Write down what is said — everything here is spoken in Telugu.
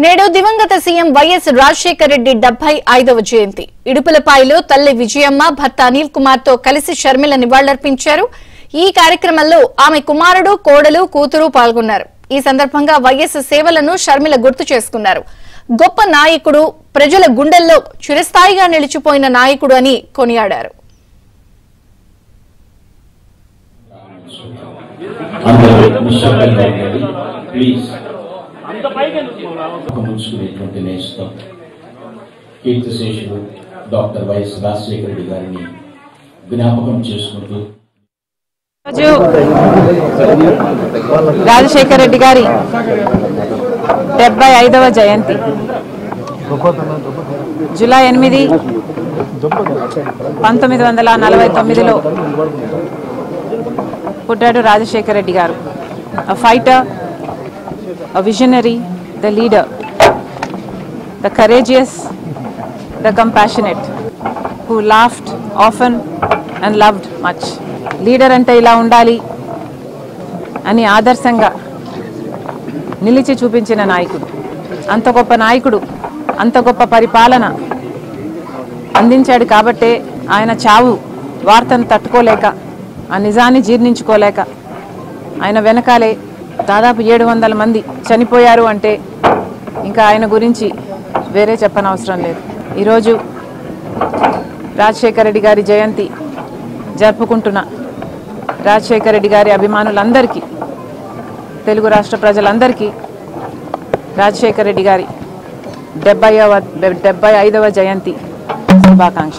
నేడు దివంగత సీఎం వైఎస్ రాజశేఖర రెడ్డి 75వ జయంతి. ఇడుపులపాయలో తల్లి విజయమ్మ భర్త అనిల్ కుమార్ తో కలిసి షర్మిల నివాళులర్పించారు. ఈ కార్యక్రమంలో ఆమె కుమారుడు, కోడలు, కూతురు పాల్గొన్నారు. ఈ సందర్భంగా వైఎస్ సేవలను షర్మిల గుర్తు చేసుకున్నారు. గొప్ప నాయకుడు, ప్రజల గుండెల్లో చిరస్థాయిగా నిలిచిపోయిన నాయకుడు అని కొనియాడారు. కీర్తిశేషులు డాక్టర్ వైఎస్ రాజశేఖర రెడ్డి గారిని జ్ఞాపకం చేసుకుంటూ రాజశేఖర రెడ్డి గారి 75వ జయంతి జూలై 8, 1949లో పుట్టాడు రాజశేఖర రెడ్డి గారు. A fighter, a visionary, the leader, the courageous, the compassionate, who laughed often and loved much. Leader అంటే ఇలా ఉండాలి అని ఆదర్శంగా నిలిచి చూపించిన నాయకుడు. అంత గొప్ప నాయకుడు, అంత గొప్ప పరిపాలన అందించాడు కాబట్టే ఆయన చావు వార్తను తట్టుకోలేక, ఆ నిజాన్ని జీర్ణించుకోలేక ఆయన వెనకాలే దాదాపు 700 మంది చనిపోయారు అంటే ఇంకా ఆయన గురించి వేరే చెప్పనవసరం లేదు. ఈరోజు రాజశేఖర రెడ్డి గారి జయంతి జరుపుకుంటున్న రాజశేఖర రెడ్డి గారి అభిమానులందరికీ, తెలుగు రాష్ట్ర ప్రజలందరికీ రాజశేఖర రెడ్డి గారి 75వ జయంతి శుభాకాంక్షలు.